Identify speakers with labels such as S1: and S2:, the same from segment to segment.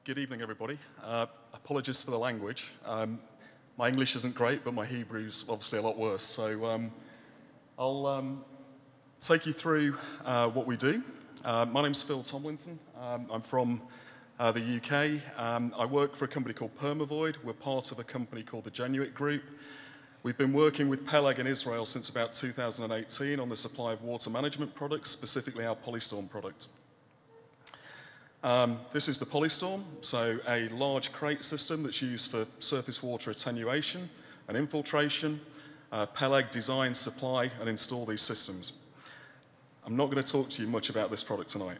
S1: Good evening, everybody. Apologies for the language. My English isn't great, but my Hebrew's obviously a lot worse. So I'll take you through what we do. My name's Phil Tomlinson. I'm from the UK. I work for a company called Permavoid. We're part of a company called the Genuit Group. We've been working with Mefleg in Israel since about 2018 on the supply of water management products, specifically our Polystorm product. This is the Polystorm, so a large crate system that's used for surface water attenuation and infiltration. Mefleg design, supply, and install these systems. I'm not going to talk to you much about this product tonight.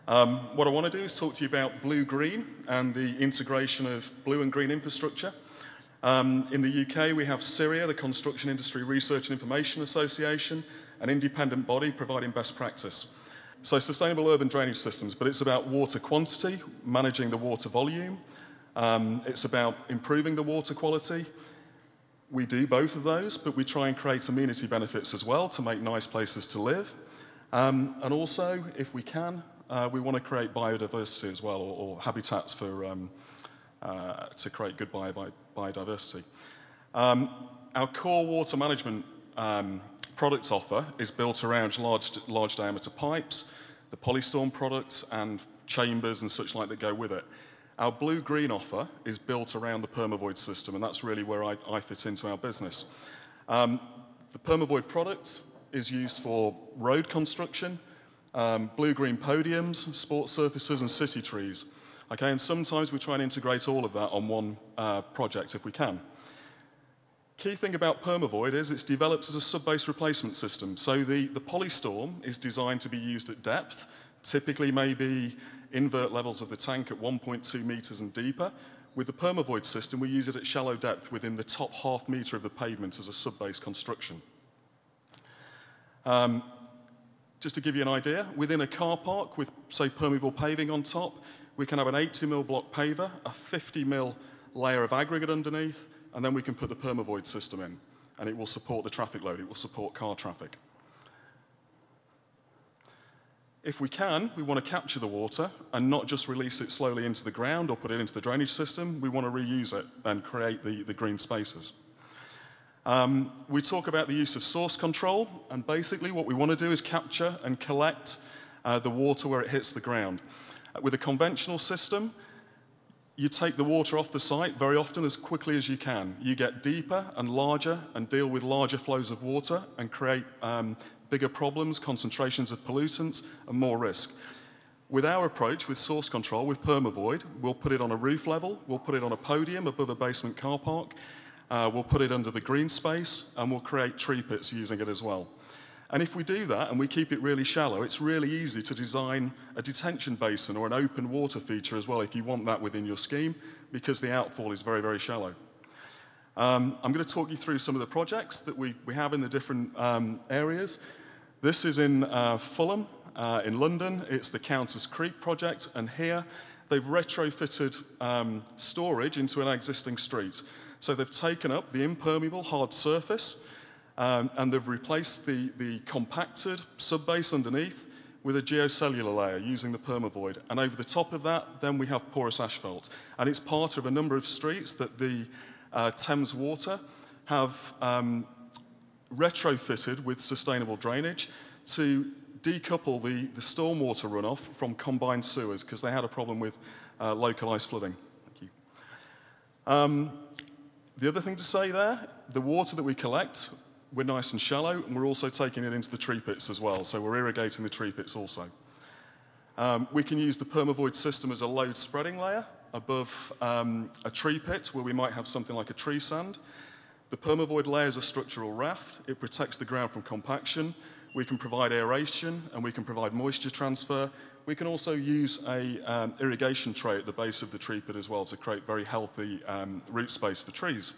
S1: What I want to do is talk to you about blue-green and the integration of blue and green infrastructure. In the UK, we have Syria, the Construction Industry Research and Information Association, an independent body providing best practice. So sustainable urban drainage systems, but it's about water quantity, managing the water volume. It's about improving the water quality. We do both of those, but we try and create amenity benefits as well to make nice places to live. And also, if we can, we want to create biodiversity as well, or habitats for, to create good biodiversity. Our core water management product offer is built around large diameter pipes, the Polystorm products, and chambers and such like that go with it. Our blue-green offer is built around the Permavoid system, and that's really where I fit into our business. The Permavoid product is used for road construction, blue-green podiums, sports surfaces, and city trees. Okay, and sometimes we try and integrate all of that on one project if we can. Key thing about Permavoid is it's developed as a sub-base replacement system. So the Polystorm is designed to be used at depth, typically maybe invert levels of the tank at 1.2 meters and deeper. With the Permavoid system, we use it at shallow depth within the top half meter of the pavement as a sub-base construction. Just to give you an idea, within a car park with, say, permeable paving on top, we can have an 80mm block paver, a 50mm layer of aggregate underneath, and then we can put the Permavoid system in, and it will support the traffic load, it will support car traffic. If we can, we want to capture the water and not just release it slowly into the ground or put it into the drainage system. We want to reuse it and create the green spaces. We talk about the use of source control, and basically what we want to do is capture and collect the water where it hits the ground. With a conventional system, you take the water off the site very often as quickly as you can. You get deeper and larger and deal with larger flows of water and create bigger problems, concentrations of pollutants, and more risk. With our approach, with source control, with Permavoid, we'll put it on a roof level, we'll put it on a podium above a basement car park, we'll put it under the green space, and we'll create tree pits using it as well. And if we do that and we keep it really shallow, it's really easy to design a detention basin or an open water feature as well if you want that within your scheme, because the outfall is very, very shallow. I'm going to talk you through some of the projects that we have in the different areas. This is in Fulham, in London. It's the Counters Creek project, and here they've retrofitted storage into an existing street. So they've taken up the impermeable hard surface, and they've replaced the compacted sub-base underneath with a geocellular layer using the Permavoid. And over the top of that, then we have porous asphalt. And it's part of a number of streets that the Thames Water have retrofitted with sustainable drainage to decouple the stormwater runoff from combined sewers, because they had a problem with localised flooding. Thank you. The other thing to say there, the water that we collect, we're nice and shallow, and we're also taking it into the tree pits as well, so we're irrigating the tree pits also. We can use the Permavoid system as a load spreading layer above a tree pit where we might have something like a tree stand. The Permavoid layer is a structural raft. It protects the ground from compaction. We can provide aeration, and we can provide moisture transfer. We can also use a irrigation tray at the base of the tree pit as well to create very healthy root space for trees.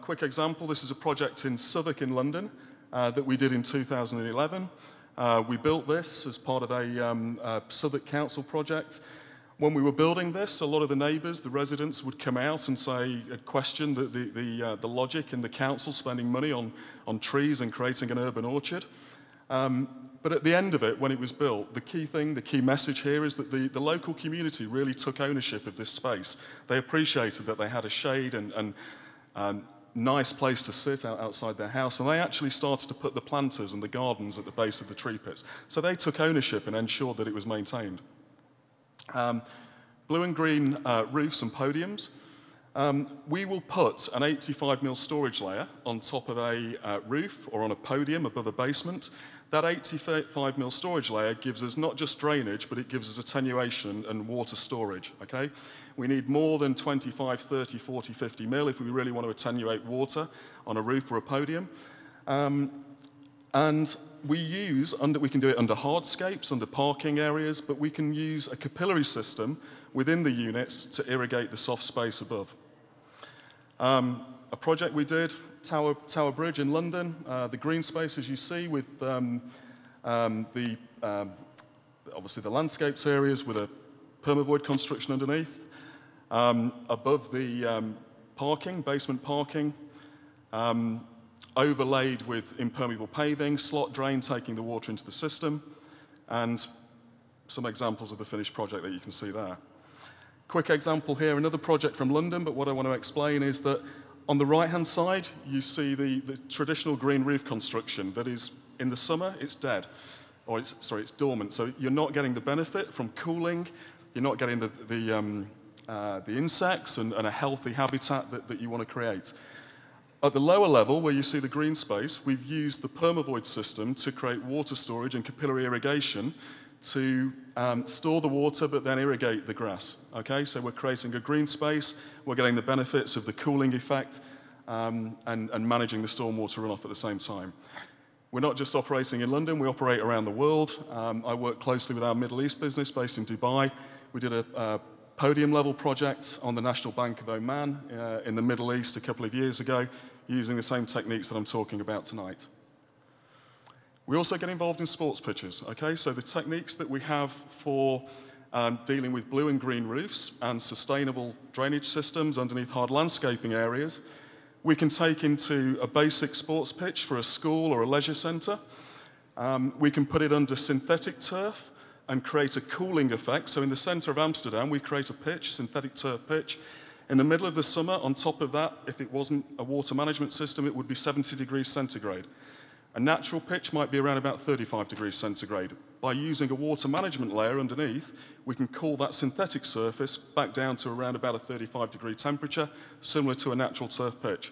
S1: Quick example, this is a project in Southwark in London that we did in 2011. We built this as part of a Southwark Council project. When we were building this, a lot of the neighbours, the residents, would come out and say, question the logic in the council spending money on trees and creating an urban orchard. But But at the end of it, when it was built, the key thing, the key message here is that the local community really took ownership of this space. They appreciated that they had a shade and nice place to sit outside their house, and they actually started to put the planters and the gardens at the base of the tree pits. So they took ownership and ensured that it was maintained. Blue and green roofs and podiums. We will put an 85mm storage layer on top of a roof or on a podium above a basement. That 85mm storage layer gives us not just drainage, but it gives us attenuation and water storage, okay? We need more than 25, 30, 40, 50mm if we really want to attenuate water on a roof or a podium. And we can do it under hardscapes, under parking areas, but we can use a capillary system within the units to irrigate the soft space above. A project we did, Tower Bridge in London, the green space as you see with obviously the landscapes areas with a permavoid construction underneath. Above the parking, basement parking, overlaid with impermeable paving, slot drain taking the water into the system, and some examples of the finished project that you can see there. Quick example here, another project from London, but what I want to explain is that on the right-hand side, you see the traditional green roof construction that is, in the summer, it's dead, or it's dormant. So you're not getting the benefit from cooling, you're not getting the insects and a healthy habitat that you want to create. At the lower level, where you see the green space, we've used the permavoid system to create water storage and capillary irrigation to store the water but then irrigate the grass. Okay, so we're creating a green space, we're getting the benefits of the cooling effect and managing the stormwater runoff at the same time. We're not just operating in London, we operate around the world. I work closely with our Middle East business based in Dubai. We did a podium level project on the National Bank of Oman in the Middle East a couple of years ago using the same techniques that I'm talking about tonight. We also get involved in sports pitches, okay? So the techniques that we have for dealing with blue and green roofs and sustainable drainage systems underneath hard landscaping areas, we can take into a basic sports pitch for a school or a leisure centre. We can put it under synthetic turf and create a cooling effect. So in the centre of Amsterdam, we create a pitch, synthetic turf pitch. In the middle of the summer, on top of that, if it wasn't a water management system, it would be 70 degrees centigrade. A natural pitch might be around about 35 degrees centigrade. By using a water management layer underneath, we can cool that synthetic surface back down to around about a 35-degree temperature, similar to a natural turf pitch.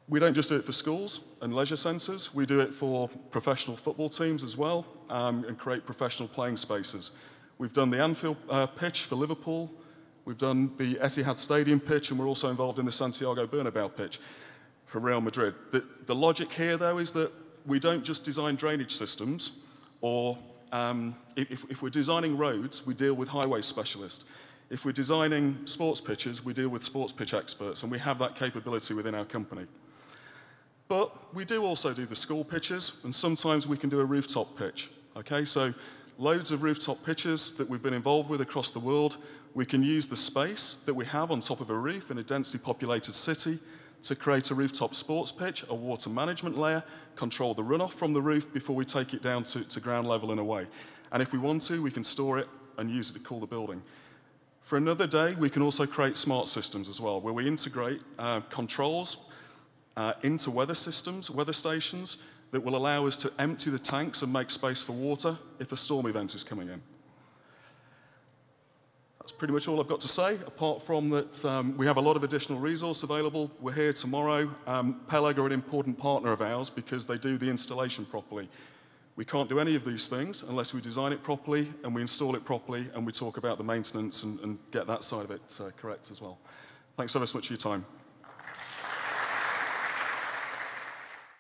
S1: We don't just do it for schools and leisure centres, we do it for professional football teams as well, and create professional playing spaces. We've done the Anfield pitch for Liverpool, we've done the Etihad Stadium pitch, and we're also involved in the Santiago Bernabeu pitch for Real Madrid. The logic here, though, is that we don't just design drainage systems, or if we're designing roads, we deal with highway specialists. If we're designing sports pitches, we deal with sports pitch experts, and we have that capability within our company. But we do also do the school pitches, and sometimes we can do a rooftop pitch. Okay, so loads of rooftop pitches that we've been involved with across the world. We can use the space that we have on top of a roof in a densely populated city to create a rooftop sports pitch, a water management layer, control the runoff from the roof before we take it down to ground level and away. And if we want to, we can store it and use it to cool the building. For another day, we can also create smart systems as well, where we integrate controls into weather systems, weather stations, that will allow us to empty the tanks and make space for water if a storm event is coming in. That's pretty much all I've got to say, apart from that we have a lot of additional resource available. We're here tomorrow. Peleg are an important partner of ours because they do the installation properly. We can't do any of these things unless we design it properly and we install it properly and we talk about the maintenance and get that side of it correct as well. Thanks so much for your time.